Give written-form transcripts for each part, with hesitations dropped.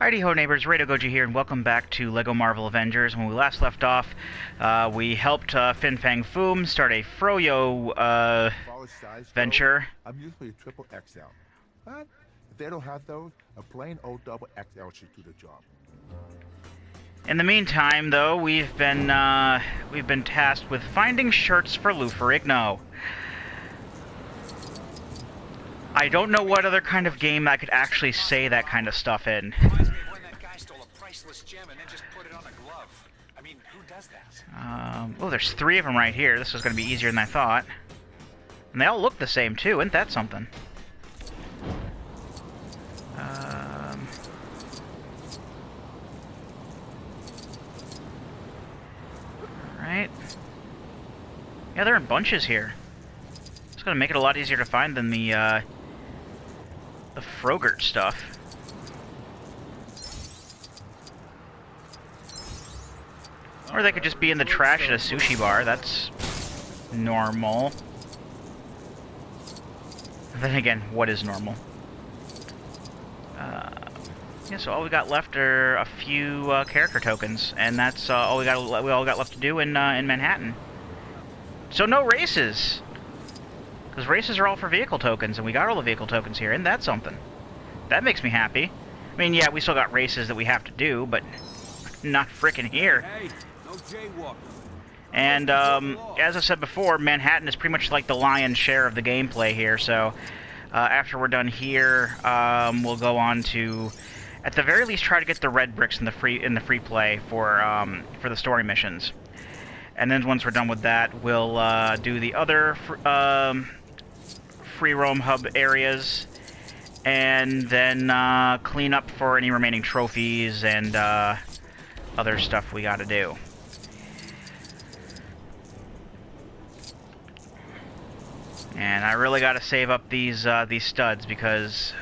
Alrighty ho neighbors, Radio Goji here, and welcome back to LEGO Marvel Avengers. When we last left off, we helped Fin Fang Foom start a Froyo venture. I'm usually triple XL, but if they don't have those, a plain old double XL should do the job. In the meantime, though, we've been tasked with finding shirts for Ferrigno. I don't know what other kind of game I could actually say that kind of stuff in. Reminds me of when that guy stole a priceless gem and then just put it on a glove. I mean, who does that? Oh, there's 3 of them right here. This was going to be easier than I thought. And they all look the same, too. Isn't that something? Alright. Yeah, they're in bunches here. It's going to make it a lot easier to find than the Frogurt stuff. Or they could just be in the trash at a sushi bar. That's normal. Then again, what is normal? Yeah, so all we got left are a few character tokens, and that's all we all got left to do in Manhattan. So no races, because races are all for vehicle tokens, and we got all the vehicle tokens here, and that's something. That makes me happy. I mean, yeah, we still got races that we have to do, but not frickin' here. Hey, no jaywalking. And as I said before, Manhattan is pretty much like the lion's share of the gameplay here. So after we're done here, we'll go on to, at the very least, try to get the red bricks in the free play for the story missions. And then once we're done with that, we'll do the other free roam hub areas, and then clean up for any remaining trophies and other stuff we got to do. And I really got to save up these studs, because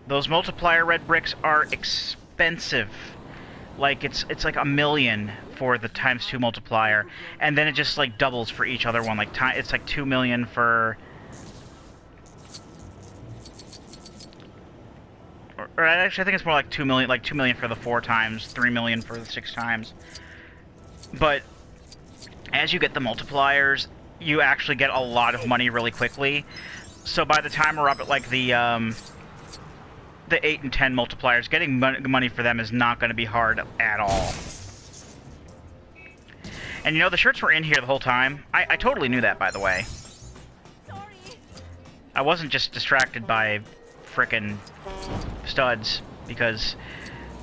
those multiplier red bricks are expensive. Like it's like $1 million for the ×2 multiplier, and then it just like doubles for each other one. Like it's like $2 million for, or actually I think it's more like $2 million, like $2 million for the 4 times, $3 million for the 6 times. But as you get the multipliers, you actually get a lot of money really quickly. So by the time we're up at like the 8 and 10 multipliers, getting money for them is not going to be hard at all. And you know, the shirts were in here the whole time. I totally knew that, by the way. I wasn't just distracted by frickin' studs, because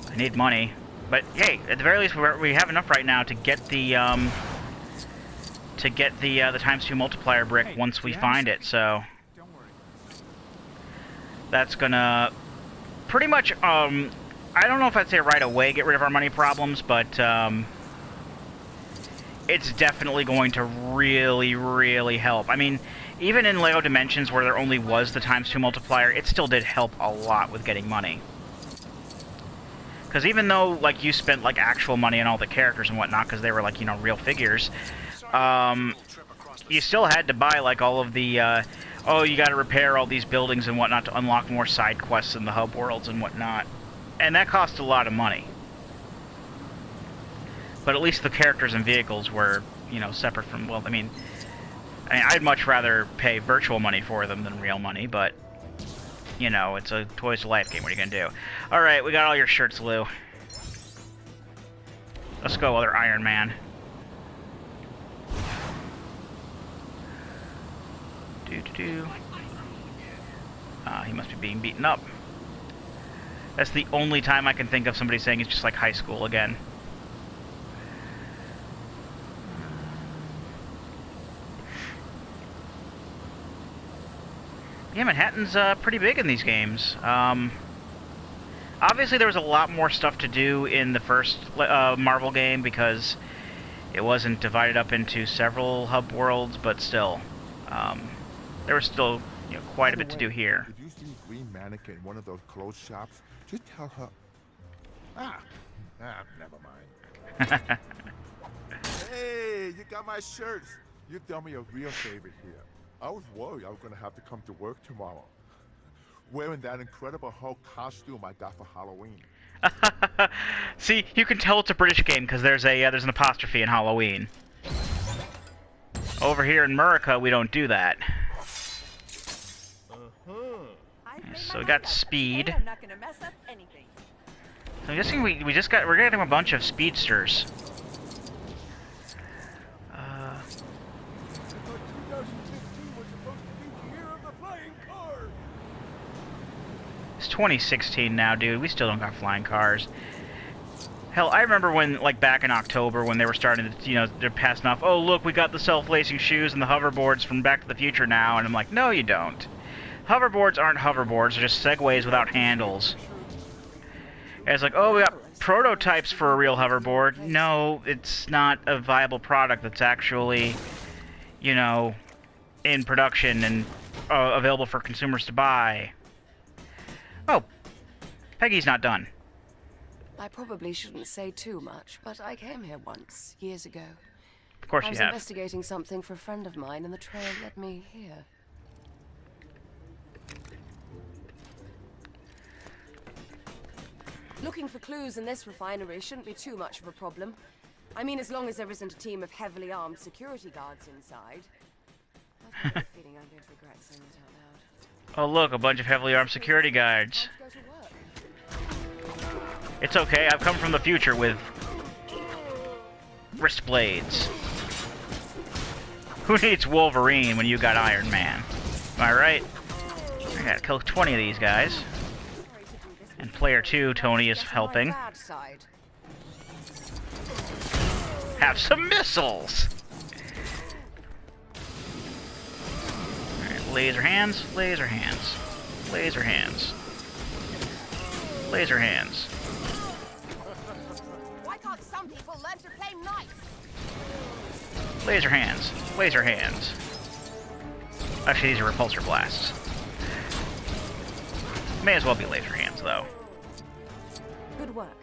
I need money. But hey, at the very least, we have enough right now to get the ×2 multiplier brick once we find it. So that's gonna pretty much, I don't know if I'd say right away get rid of our money problems, but it's definitely going to really, really help. I mean, even in LEGO Dimensions, where there only was the ×2 multiplier, it still did help a lot with getting money. Because even though, like, you spent, like, actual money on all the characters and whatnot, because they were, like, you know, real figures, you still had to buy, like, all of the, oh, you gotta repair all these buildings and whatnot to unlock more side quests in the hub worlds and whatnot. And that cost a lot of money. But at least the characters and vehicles were, you know, separate from, well, I mean, I'd much rather pay virtual money for them than real money, but, you know, it's a Toys to Life game. What are you gonna do? Alright, we got all your shirts, Lou. Let's go, other Iron Man. He must be being beaten up. That's the only time I can think of somebody saying it's just like high school again. Yeah, Manhattan's pretty big in these games. Obviously, there was a lot more stuff to do in the first Marvel game, because it wasn't divided up into several hub worlds, but still. There was still, you know, quite a bit to do here. If you see Green Mannequin in one of those clothes shops, just tell her. Never mind. Hey, you got my shirts. You've done me a real favor here. I was worried I was gonna have to come to work tomorrow. wearing that incredible Hulk costume I got for Halloween. See, you can tell it's a British game because there's an apostrophe in Halloween. Over here in America, we don't do that. So we got speed. I'm not gonna mess up anything. So I'm guessing we're getting a bunch of speedsters. It's 2016 now, dude. We still don't got flying cars. Hell, I remember when, like, back in October, when they were starting to, you know, they're passing off, oh, look, we got the self-lacing shoes and the hoverboards from Back to the Future now, and I'm like, no, you don't. Hoverboards aren't hoverboards, they're just segways without handles. And it's like, oh, we got prototypes for a real hoverboard. No, it's not a viable product that's actually, you know, in production and available for consumers to buy. Oh, Peggy's not done. I probably shouldn't say too much, but I came here once, years ago. Of course I you was have. investigating something for a friend of mine, and the trail led me here. Looking for clues in this refinery shouldn't be too much of a problem. I mean, as long as there isn't a team of heavily armed security guards inside. I have a feeling I'm going to regret saying it out loud. Oh, look, a bunch of heavily armed security guards. Go to work. It's okay, I've come from the future with wrist blades. Who needs Wolverine when you got Iron Man? Am I right? I gotta kill 20 of these guys. And player 2, Tony, is helping. Have some missiles! Alright, laser hands, laser hands, laser hands, laser hands. Why can't some people learn to play nice? Laser hands, laser hands. Actually, these are repulsor blasts. May as well be laser hands, though. Good work.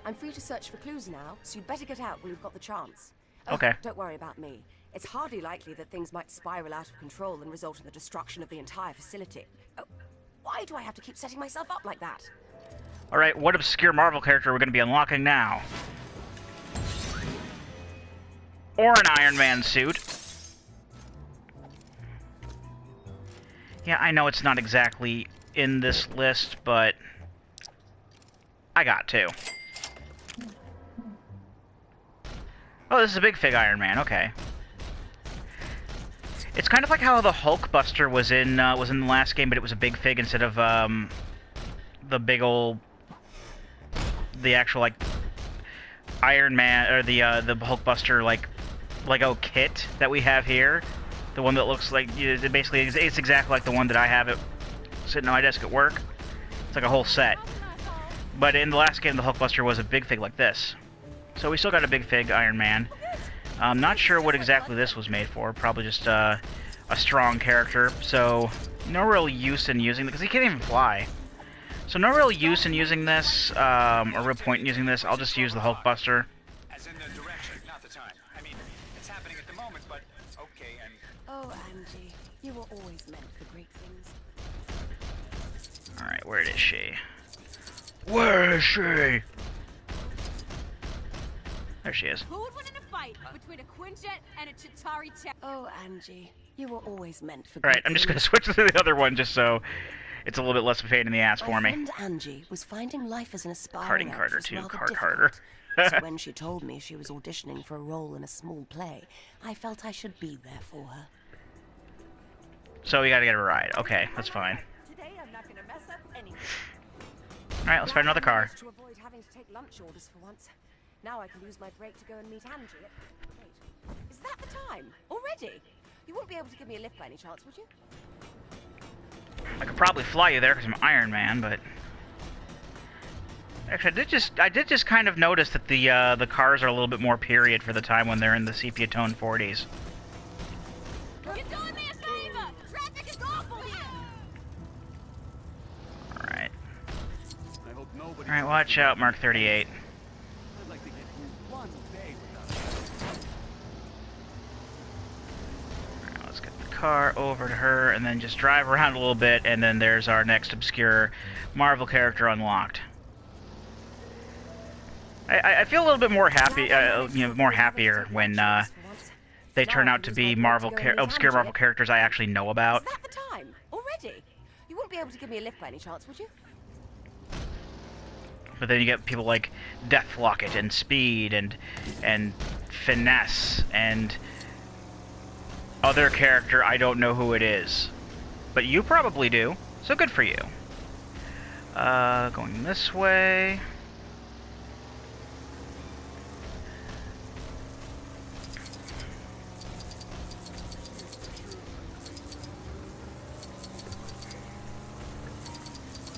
I'm free to search for clues now, so you'd better get out when you've got the chance. Oh, Okay. Don't worry about me. It's hardly likely that things might spiral out of control and result in the destruction of the entire facility. Oh, why do I have to keep setting myself up like that? Alright, what obscure Marvel character are we going to be unlocking now? Or an Iron Man suit. Yeah, I know it's not exactly in this list, but I got to. Oh, this is a big fig Iron Man. Okay. It's kind of like how the Hulkbuster was in the last game, but it was a big fig instead of the big old, the actual like Iron Man or the Hulkbuster like Lego kit that we have here. The one that looks like basically it's exactly like the one that I have it sitting on my desk at work. It's like a whole set. But in the last game, the Hulkbuster was a big fig like this. So we still got a big fig Iron Man. I'm not sure what exactly this was made for. Probably just a strong character. So no real use in using it because he can't even fly. So no real use in using this, or real point in using this. I'll just use the Hulkbuster. As in the direction, not the time. I mean, it's happening at the moment, but okay, and Oh, Angie, you were always meant for great things. Alright, where is she? Where is she? There she is. Who would win in a fight between a Quinjet and a Chitauri Tech? Oh, Angie, you were always meant for Alright, great I'm just gonna things. switch to the other one just so it's a little bit less of a pain in the ass for My me. friend Angie was finding life as an aspiring Carding Carter actress too, rather Cart difficult. Harder. So when she told me she was auditioning for a role in a small play, I felt I should be there for her. So we gotta get a ride. Okay, that's fine. Today I'm not gonna mess up anything. Alright, let's find another car. To avoid having to take lunch orders for once. Now I can use my break to go and meet Angie. Wait, is that the time? Already? You wouldn't be able to give me a lift by any chance, would you? I could probably fly you there because I'm Iron Man, but actually, I did just kind of notice that the cars are a little bit more period for the time when they're in the sepia tone 40s. You're doing me a favor! Traffic is awful here! All right, I hope nobody. all right, watch out, Mark 38. I'd like to get through one day without. All right, let's get the car over to her, and then just drive around a little bit, and then there's our next obscure Marvel character unlocked. I feel a little bit more happy, more happier when they turn out to be obscure Marvel characters I actually know about. Is that the time? Already? You wouldn't be able to give me a lift by any chance, would you? But then you get people like Deathlocket and Speed and Finesse and other character I don't know who it is. But you probably do, so good for you. Going this way.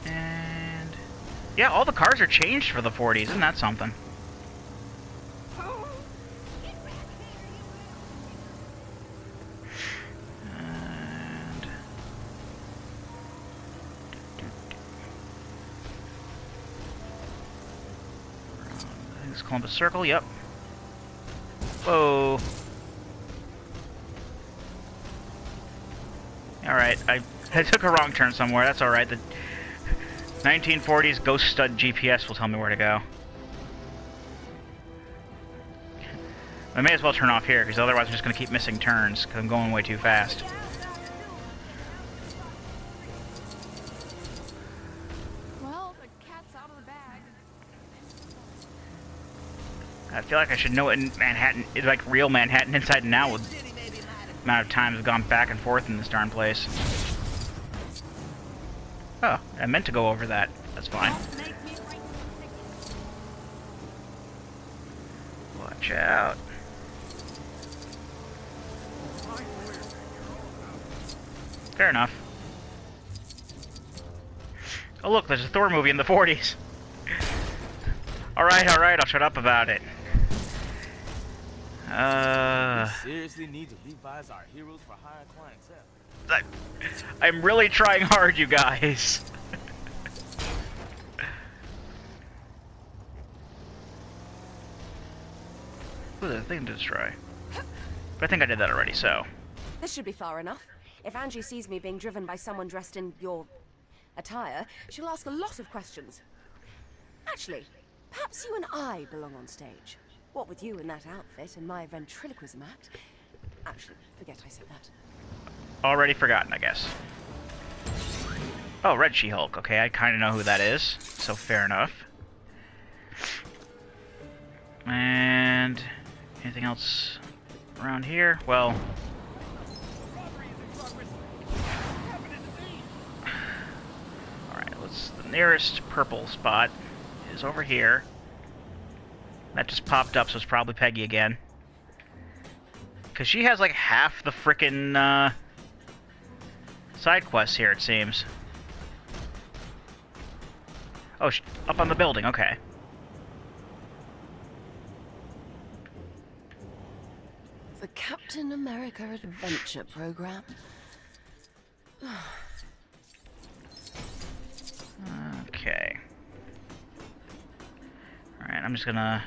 And yeah, all the cars are changed for the 40s. Isn't that something? And I think it's Columbus Circle. Yep. Whoa. All right, I took a wrong turn somewhere. That's all right. The 1940s Ghost Stud GPS will tell me where to go. I may as well turn off here, because otherwise I'm just going to keep missing turns, because I'm going way too fast. Well, the cat's out of the bag. I feel like I should know it in Manhattan, like real Manhattan inside and out, with the amount of times I've gone back and forth in this darn place. Oh, I meant to go over that. That's fine. Watch out. Fair enough. Oh look, there's a Thor movie in the 40s. Alright, I'll shut up about it. We seriously need to revise our heroes for higher clientele. I'm really trying hard, you guys. Ooh, there's a thing to destroy. But I think I did that already, so. This should be far enough. If Angie sees me being driven by someone dressed in your attire, she'll ask a lot of questions. Actually, perhaps you and I belong on stage. What with you in that outfit and my ventriloquism act? Actually, forget I said that. Already forgotten, I guess. Oh, Red She-Hulk. Okay, I kind of know who that is, so fair enough. And anything else around here? Well, alright, the nearest purple spot is over here. That just popped up, so it's probably Peggy again. Because she has like half the frickin' side quests here, it seems. Oh, up on the building, okay. The Captain America Adventure Program. Okay. Alright, I'm just gonna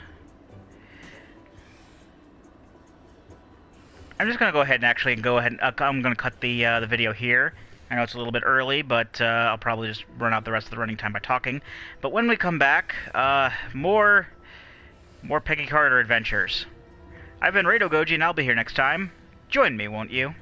go ahead and actually I'm gonna cut the video here. I know it's a little bit early, but I'll probably just run out the rest of the running time by talking. But when we come back, more Peggy Carter adventures. I've been Rado Goji, and I'll be here next time. Join me, won't you?